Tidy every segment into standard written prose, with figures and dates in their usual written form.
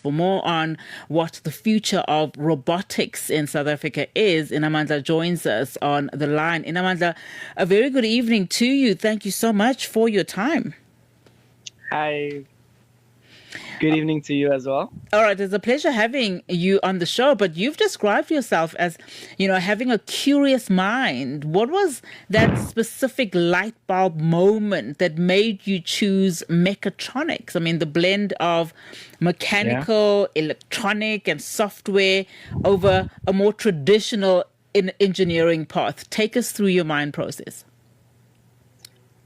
For more on what the future of robotics in South Africa is, Inamandla joins us on the line. Inamandla, a very good evening to you. Thank you so much for your time. Hi. Good evening to you as well. All right, it's a pleasure having you on the show, but you've described yourself as, having a curious mind. What was that specific light bulb moment that made you choose mechatronics? I mean, the blend of mechanical, electronic, and software over a more traditional engineering path. Take us through your mind process.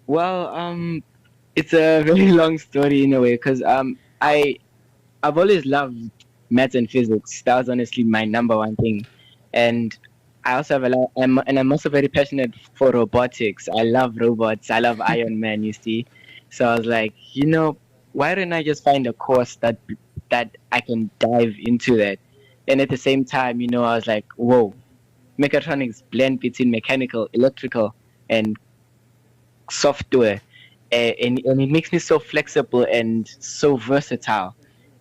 Well, it's a very long story in a way because I've always loved maths and physics. That was honestly my number one thing, and I also have I'm also very passionate for robotics. I love robots. I love Iron Man. You see, so I was like, why don't I just find a course that I can dive into that, and at the same time, I was like, whoa, mechatronics blend between mechanical, electrical, and software, and it makes me so flexible and so versatile.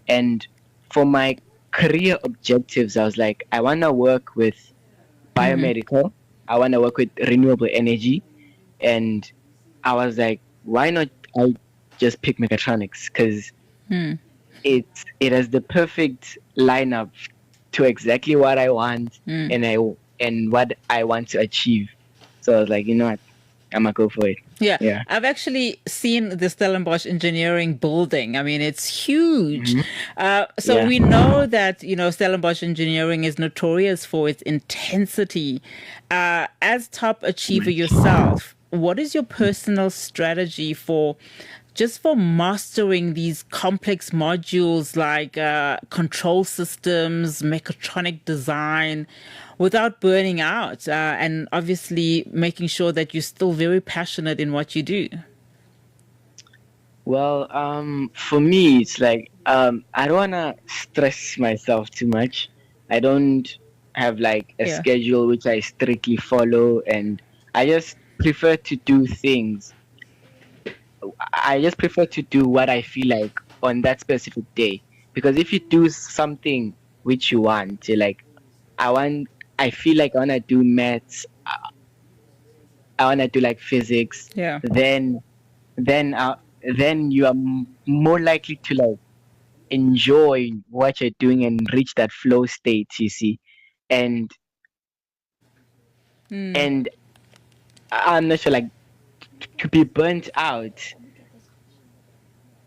And for my career objectives, I was like, I want to work with biomedical, I want to work with renewable energy, and I was like, why not I just pick mechatronics, because it has the perfect lineup to exactly what I want and what I want to achieve. So I was like, you know what, I'm gonna go for it. Yeah. I've actually seen the Stellenbosch Engineering building. I mean, it's huge. We know that, Stellenbosch Engineering is notorious for its intensity. As top achiever yourself, what is your personal strategy for mastering these complex modules like control systems, mechatronic design, without burning out, and obviously making sure that you're still very passionate in what you do? Well, for me, it's like I don't wanna stress myself too much. I don't have like a schedule which I strictly follow, and I just prefer to do things. I just prefer to do what I feel like on that specific day. Because if you do something which you want, you're like, I feel like I want to do maths, I want to do like physics, then you are more likely to like enjoy what you're doing and reach that flow state, you see. And I'm not sure, like, to be burnt out.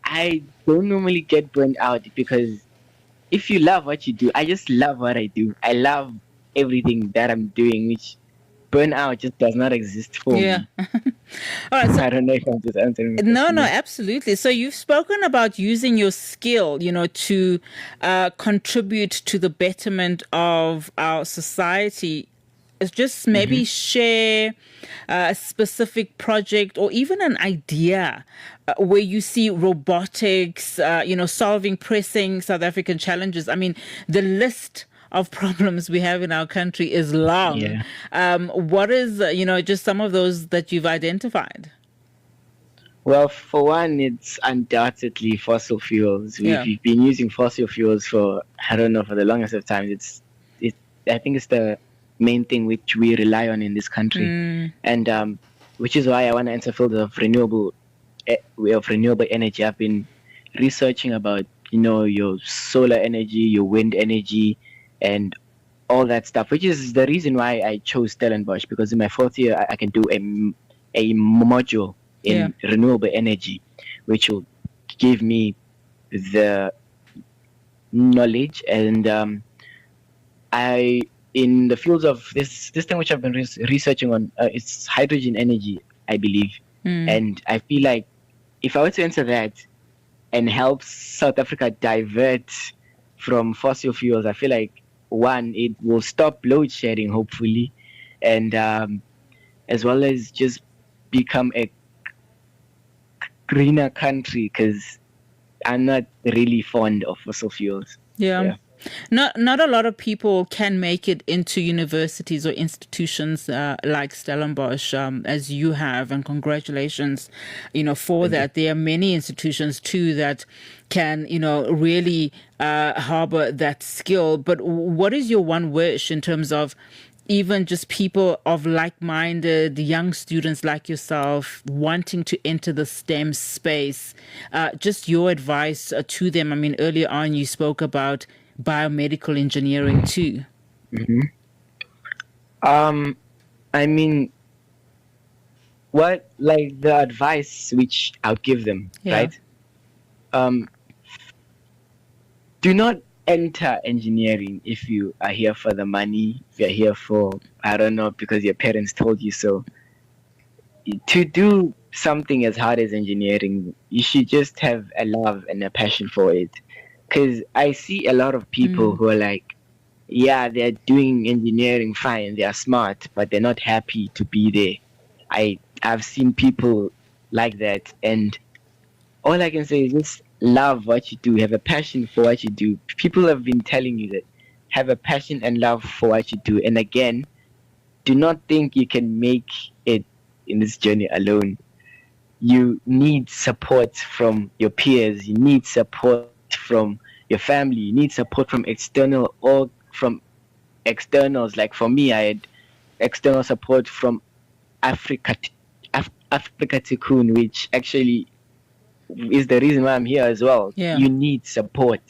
I don't normally get burnt out because if you love what you do, I just love what I do. I love everything that I'm doing, which burnout just does not exist for me. All right, so I don't know if I'm just answering. No, absolutely. So you've spoken about using your skill, to contribute to the betterment of our society. Just maybe share a specific project or even an idea where you see robotics, solving pressing South African challenges. I mean, the list of problems we have in our country is long. What is, just some of those that you've identified? Well, for one, it's undoubtedly fossil fuels. We've been using fossil fuels for, I don't know, for the longest of time. I think it's the main thing which we rely on in this country, and which is why I want to enter field of renewable energy. I've been researching about your solar energy, your wind energy, and all that stuff, which is the reason why I chose Stellenbosch, because in my fourth year I can do a module in renewable energy, which will give me the knowledge, and I in the fields of this thing which I've been researching on, it's hydrogen energy, I believe. And I feel like if I were to enter that and help South Africa divert from fossil fuels, I feel like, one, it will stop load shedding, hopefully, and as well as just become a greener country, because I'm not really fond of fossil fuels. Not a lot of people can make it into universities or institutions like Stellenbosch, as you have, and congratulations, for that. There are many institutions too that can, really harbor that skill. But what is your one wish in terms of even just people of like-minded young students like yourself wanting to enter the STEM space? Just your advice to them. I mean, earlier on you spoke about biomedical engineering too. Mm-hmm. I mean, what, like, the advice which I'll give them, right? Do not enter engineering if you are here for the money, if you're here for, I don't know, because your parents told you so. To do something as hard as engineering, you should just have a love and a passion for it. Because I see a lot of people who are like, yeah, they're doing engineering fine, they are smart, but they're not happy to be there. I've seen people like that, and all I can say is just love what you do, have a passion for what you do. People have been telling you that. Have a passion and love for what you do. And again, do not think you can make it in this journey alone. You need support from your peers. You need support from your family. You need support from external or from externals. Like for me, I had external support from Africa Tikkun, which actually is the reason why I'm here as well. Yeah. You need support.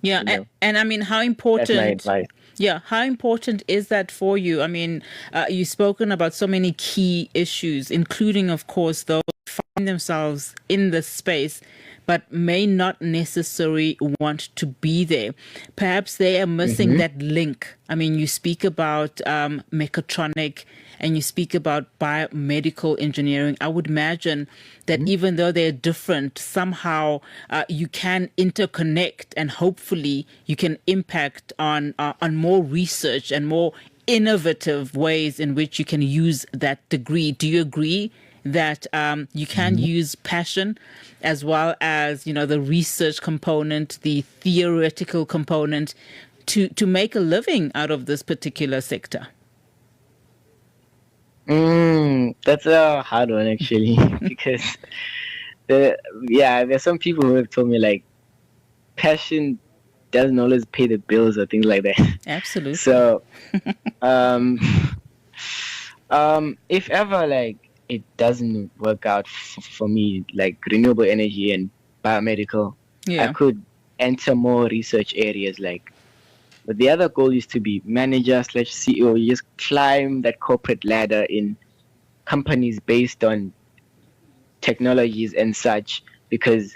Yeah, You know? and I mean, how important? That's my advice. Yeah, how important is that for you? I mean, you've spoken about so many key issues, including, of course, those who find themselves in this space but may not necessarily want to be there. Perhaps they are missing that link. I mean, you speak about mechatronic and you speak about biomedical engineering. I would imagine that even though they're different, somehow you can interconnect, and hopefully you can impact on more research and more innovative ways in which you can use that degree. Do you agree that you can use passion as well as, the research component, the theoretical component to make a living out of this particular sector? That's a hard one actually, because there's some people who have told me like passion doesn't always pay the bills or things like that. Absolutely. So, if ever like it doesn't work out for me, like renewable energy and biomedical, I could enter more research areas. But the other goal is to be manager/CEO. You just climb that corporate ladder in companies based on technologies and such, because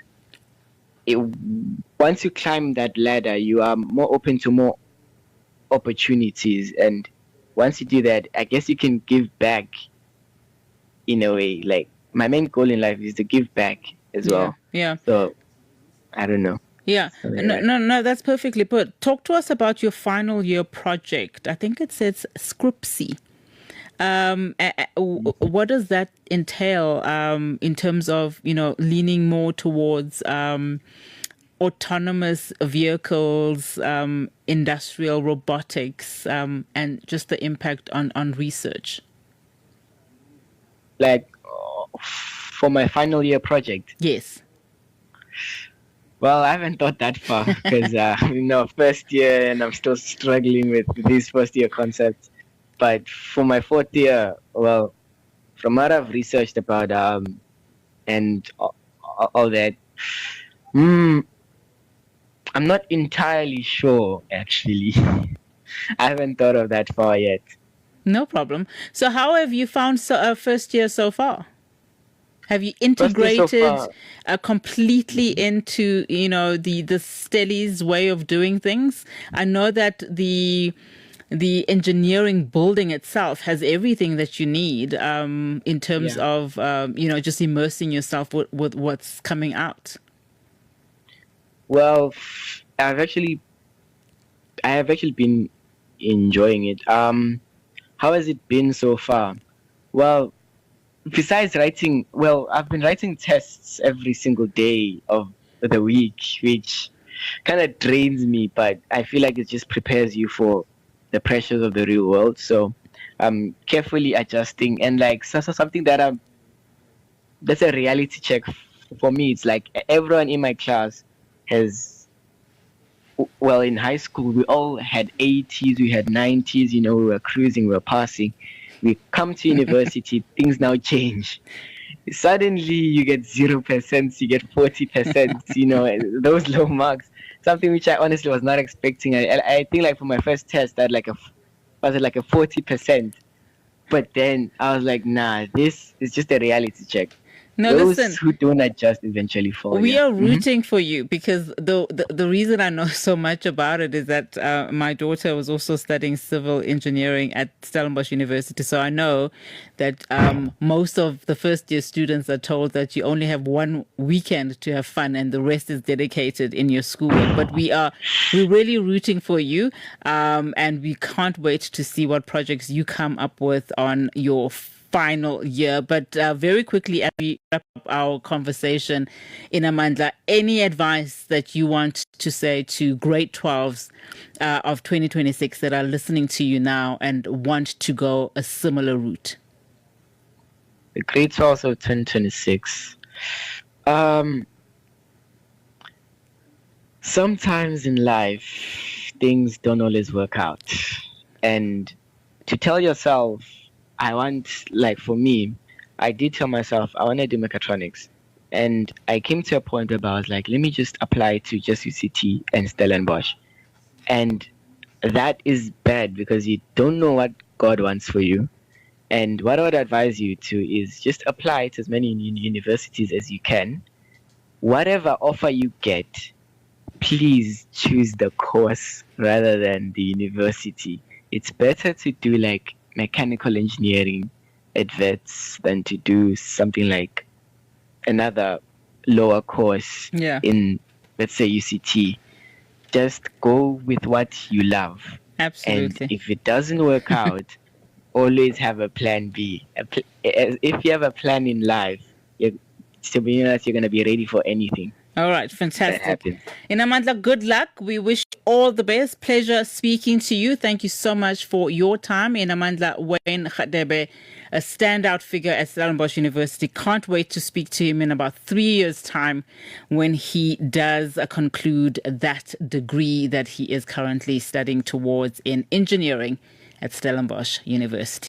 once you climb that ladder, you are more open to more opportunities. And once you do that, I guess you can give back in a way. Like my main goal in life is to give back as well. Yeah. So I don't know. Yeah. No, that's perfectly put. Talk to us about your final year project. I think it says Scripsy. What does that entail in terms of, leaning more towards autonomous vehicles, industrial robotics, and just the impact on research? Like for my final year project? Yes. Well, I haven't thought that far because, first year and I'm still struggling with these first year concepts. But for my fourth year, well, from what I've researched about and all that, I'm not entirely sure, actually. I haven't thought of that far yet. No problem. So how have you found first year so far? Have you integrated completely into, the Stelli's way of doing things? I know that the engineering building itself has everything that you need in terms of, just immersing yourself with what's coming out. Well, I have actually been enjoying it. How has it been so far? Well, besides writing, I've been writing tests every single day of the week, which kind of drains me, but I feel like it just prepares you for the pressures of the real world. So I'm carefully adjusting, and something that's a reality check for me. It's like everyone in my class has well, in high school, we all had 80s, we had 90s, we were cruising, we were passing. We come to university, things now change. Suddenly you get 0%, you get 40%, those low marks, something which I honestly was not expecting. I think like for my first test, I had was it like a 40%? But then I was like, nah, this is just a reality check. No, those listen, who don't adjust eventually fall. We are rooting for you because the reason I know so much about it is that my daughter was also studying civil engineering at Stellenbosch University. So I know that most of the first year students are told that you only have one weekend to have fun and the rest is dedicated in your schoolwork. But we're really rooting for you, and we can't wait to see what projects you come up with on your final year. But very quickly, as we wrap up our conversation, Inamandla, any advice that you want to say to grade 12s of 2026 that are listening to you now and want to go a similar route? The grade 12s of 2026. Sometimes in life, things don't always work out. And to tell yourself, for me, I did tell myself I want to do mechatronics. And I came to a point where I was like, let me just apply to just UCT and Stellenbosch. And that is bad because you don't know what God wants for you. And what I would advise you to is just apply to as many universities as you can. Whatever offer you get, please choose the course rather than the university. It's better to do like mechanical engineering adverts than to do something like another lower course in, let's say, UCT. Just go with what you love. Absolutely. And if it doesn't work out, always have a plan B. If you have a plan in life, to be honest, you're going to be ready for anything. All right, fantastic. Inamandla, good luck. We wish you all the best. Pleasure speaking to you. Thank you so much for your time. Inamandla Wyne Radebe, a standout figure at Stellenbosch University. Can't wait to speak to him in about 3 years' time when he does conclude that degree that he is currently studying towards in engineering at Stellenbosch University.